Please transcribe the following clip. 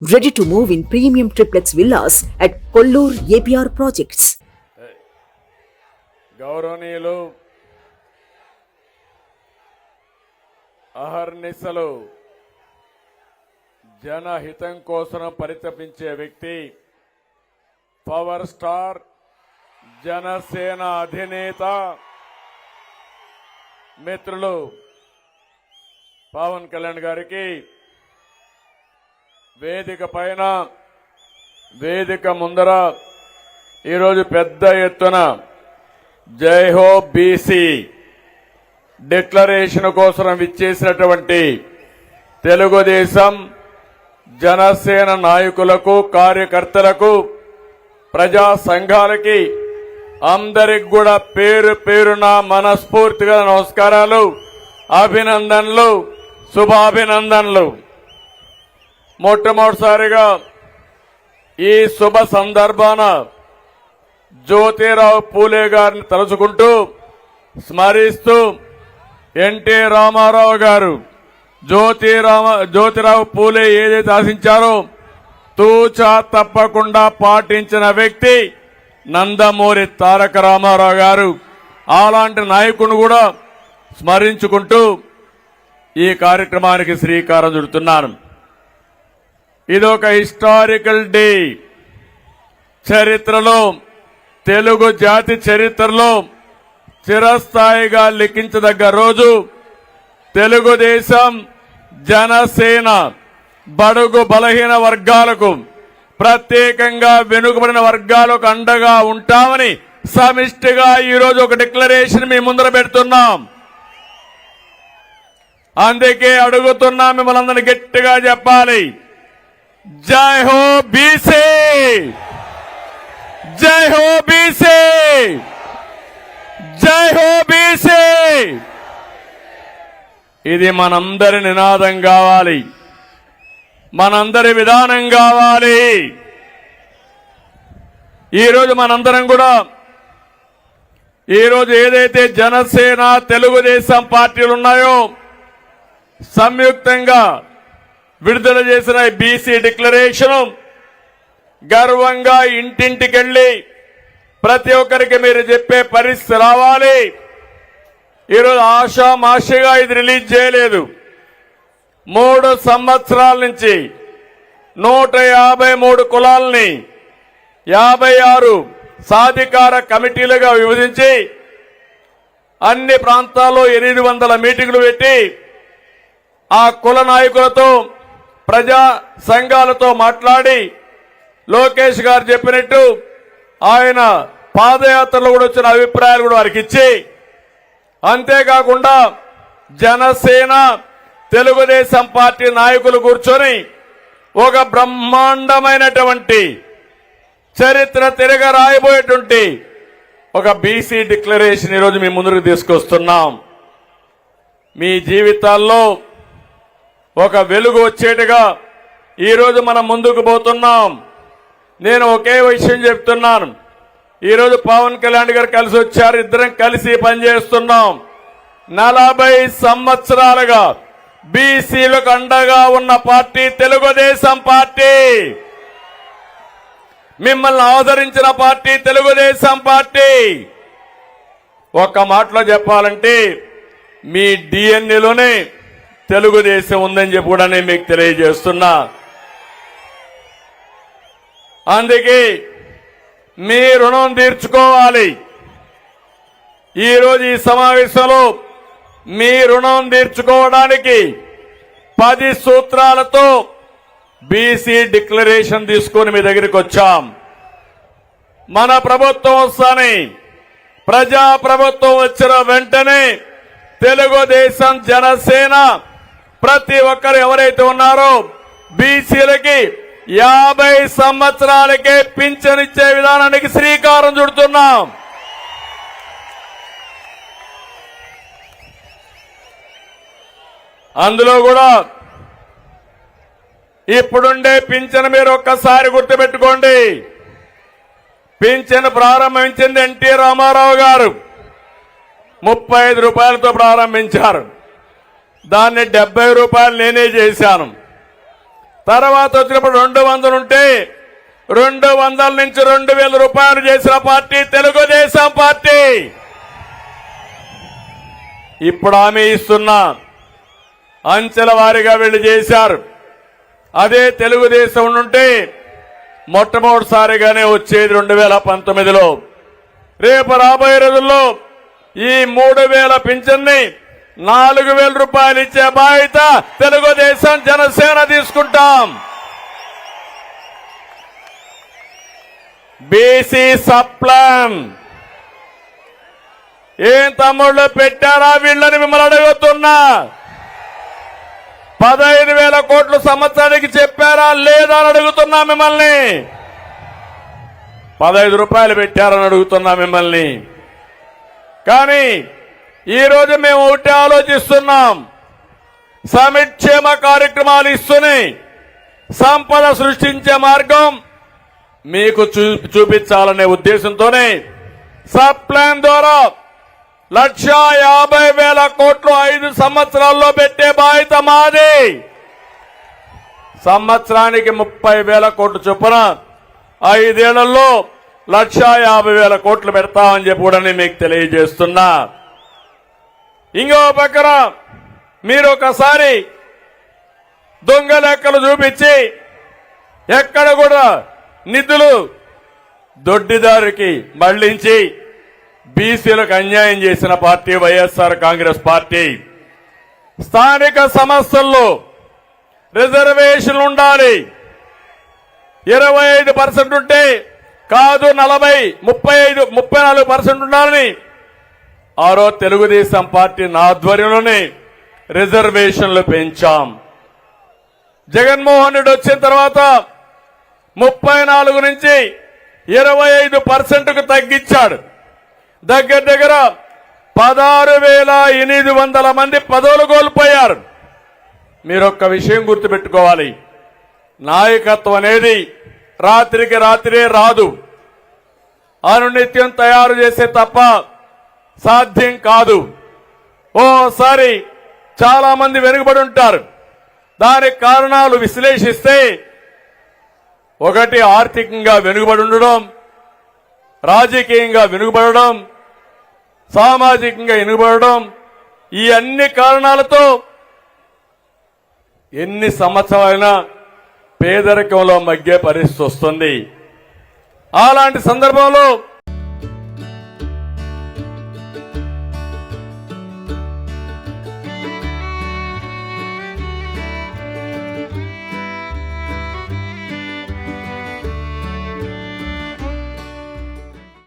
Ready to move in premium triplex villas at Kollur APR projects. గౌరవనీయులు అహర్నిశలు జనహితం కోసం పరితపించే వ్యక్తి, పవర్ స్టార్ జనసేన అధినేత మిత్రులు పవన్ కళ్యాణ్ గారికి వేదిక పైన వేదిక ముందర ఈరోజు పెద్ద ఎత్తున జై హో బీసీ డిక్లరేషన్ కోసం విచ్చేసినటువంటి తెలుగుదేశం జనసేన నాయకులకు, కార్యకర్తలకు, ప్రజా సంఘాలకి అందరికి కూడా పేరు పేరున మనస్ఫూర్తిగా నమస్కారాలు, అభినందనలు, శుభాభినందనలు. మొట్టమొదటిసారిగా ఈ శుభ సందర్భాన జ్యోతిరావు పూలే గారిని తలుచుకుంటూ స్మరిస్తూ ఎన్టీ రామారావు గారు జ్యోతిరావు పూలే ఏదైతే ఆశించారో తూచా తప్పకుండా పాటించిన వ్యక్తి నందమూరి తారక రామారావు గారు. అలాంటి నాయకుని కూడా స్మరించుకుంటూ ఈ కార్యక్రమానికి శ్రీకారం చుడుతున్నాను. ఇదొక హిస్టారికల్ డే. చరిత్రలో, తెలుగు జాతి చరిత్రలో చిరస్థాయిగా లిఖించదగ్గ రోజు. తెలుగుదేశం, జనసేన బడుగు బలహీన వర్గాలకు, ప్రత్యేకంగా వెనుకబడిన వర్గాలకు అండగా ఉంటామని సమిష్టిగా ఈరోజు ఒక డిక్లరేషన్ మీ ముందర పెడుతున్నాం. అందుకే అడుగుతున్నా, మిమ్మల్ని అందరినీ గట్టిగా చెప్పాలి, జై హో బీసీ, జై హో బీసీ, జై హో బీసీ. ఇది మనందరి నినాదం కావాలి, మనందరి విధానం కావాలి. ఈరోజు మనందరం కూడా ఈరోజు ఏదైతే జనసేన, తెలుగుదేశం పార్టీలు ఉన్నాయో సంయుక్తంగా విడుదల చేసిన బీసీ డిక్లరేషన్ గర్వంగా ఇంటింటికెళ్లి ప్రతి ఒక్కరికి మీరు చెప్పే పరిస్థితి రావాలి. ఈరోజు ఆషామాషిగా ఇది రిలీజ్ చేయలేదు. 3 సంవత్సరాల నుంచి 153 కులాలని 56 సాధికార కమిటీలుగా విభజించి అన్ని ప్రాంతాల్లో 800 మీటింగులు పెట్టి ఆ కుల నాయకులతో, ప్రజా సంఘాలతో మాట్లాడి లోకేష్ గారు చెప్పినట్టు ఆయన పాదయాత్రలో కూడా వచ్చిన అభిప్రాయాలు కూడా వారికి ఇచ్చి, అంతేకాకుండా జనసేన, తెలుగుదేశం పార్టీ నాయకులు కూర్చొని ఒక బ్రహ్మాండమైనటువంటి చరిత్ర తిరగ రాయబోయేటువంటి ఒక బీసీ డిక్లరేషన్ ఈరోజు మీ ముందుకు తీసుకొస్తున్నాం. మీ జీవితాల్లో ఒక వెలుగు వచ్చేట్టుగా ఈరోజు మనం ముందుకు పోతున్నాం. నేను ఒకే విషయం చెప్తున్నాను. ఈరోజు పవన్ కళ్యాణ్ గారు కలిసి వచ్చారు, ఇద్దరం కలిసి పనిచేస్తున్నాం. 40 సంవత్సరాలుగా బీసీలకు అండగా ఉన్న పార్టీ తెలుగుదేశం పార్టీ. మిమ్మల్ని ఆదరించిన పార్టీ తెలుగుదేశం పార్టీ. ఒక్క మాటలో చెప్పాలంటే మీ డిఎన్ఏలోనే తెలుగుదేశం ఉందని చెప్పి కూడా నేను మీకు తెలియజేస్తున్నా. అందుకే మీ రుణం తీర్చుకోవాలి. ఈరోజు ఈ సమావేశంలో మీ రుణం తీర్చుకోవడానికి 10 సూత్రాలతో బీసీ డిక్లరేషన్ తీసుకొని మీ దగ్గరికి వచ్చాం. మన ప్రభుత్వం వస్తానే, ప్రజా ప్రభుత్వం వచ్చిన వెంటనే తెలుగుదేశం, జనసేన ప్రతి ఒక్కరు ఎవరైతే ఉన్నారో బీసీలకి 50 సంవత్సరాలకే పింఛన్ ఇచ్చే విధానానికి శ్రీకారం చుడుతున్నాం. అందులో కూడా ఇప్పుడుండే పింఛన్ మీరు ఒక్కసారి గుర్తుపెట్టుకోండి. పింఛన్ ప్రారంభించింది ఎన్టీ రామారావు గారు 35 రూపాయలతో ప్రారంభించారు. దాన్ని 70 రూపాయలు నేనే చేశాను. తర్వాత వచ్చినప్పుడు 200 ఉంటే 200 నుంచి 2000 రూపాయలు చేసిన పార్టీ తెలుగుదేశం పార్టీ. ఇప్పుడు హామీ ఇస్తున్నా, అంచెల వారీగా వీళ్ళు చేశారు. అదే తెలుగుదేశం ఉంటే మొట్టమొదటిసారిగానే వచ్చేది 2019లో. రేపు రాబోయే రోజుల్లో ఈ 3000 పింఛన్ని 4000 రూపాయలు ఇచ్చే బాధ్యత తెలుగుదేశం జనసేన తీసుకుంటాం. బీసీ సప్లాన్ ఏం తమ్ముళ్ళు పెట్టారా వీళ్ళని మిమ్మల్ని అడుగుతున్నా. 15,000 కోట్లు సంవత్సరానికి చెప్పారా లేదా అని అడుగుతున్నా మిమ్మల్ని. 15 రూపాయలు పెట్టారని అడుగుతున్నా మిమ్మల్ని. కానీ ఈరోజు మేము ఒకటి ఆలోచిస్తున్నాం, సంక్షేమ కార్యక్రమాలు ఇస్తూనే సంపద సృష్టించే మార్గం మీకు చూపించాలనే ఉద్దేశంతోనే సబ్ ప్లాన్ ద్వారా 1,50,000 కోట్లు 5 సంవత్సరాల్లో పెట్టే బాధ్యత మాది. సంవత్సరానికి 30,000 కోట్లు చొప్పున 5 ఏళ్లలో 1,50,000 కోట్లు పెడతామని చెప్పి కూడా నేను మీకు తెలియజేస్తున్నా. ఇంకో పక్కన మీరు ఒకసారి దొంగ లెక్కలు చూపించి ఎక్కడ కూడా నిధులు దొడ్డిదారికి మళ్లించి బీసీలకు అన్యాయం చేసిన పార్టీ వైఎస్ఆర్ కాంగ్రెస్ పార్టీ. స్థానిక సంస్థల్లో రిజర్వేషన్లు ఉండాలి. 25% ఉంటే కాదు 34% ఉండాలని ఆ రోజు తెలుగుదేశం పార్టీ ఆధ్వర్యంలోనే రిజర్వేషన్లు పెంచాం. జగన్మోహన్ రెడ్డి వచ్చిన తర్వాత 34 నుంచి 25%కు తగ్గించాడు. దగ్గర దగ్గర 16,800 మంది పదవులు కోల్పోయారు. మీరొక్క విషయం గుర్తుపెట్టుకోవాలి, నాయకత్వం అనేది రాత్రికి రాత్రే రాదు. అనునిత్యం తయారు చేసే తప్ప సాధ్యం కాదు. ఓసారి చాలా మంది వెనుకబడి ఉంటారు. దానికి కారణాలు విశ్లేషిస్తే ఒకటి ఆర్థికంగా వెనుకబడి ఉండడం, రాజకీయంగా వెనుకబడడం, సామాజికంగా వెనుకబడడం, ఈ అన్ని కారణాలతో ఎన్ని సంవత్సరాలైనా పేదరికంలో మగ్గే పరిస్థితి వస్తుంది. అలాంటి సందర్భంలో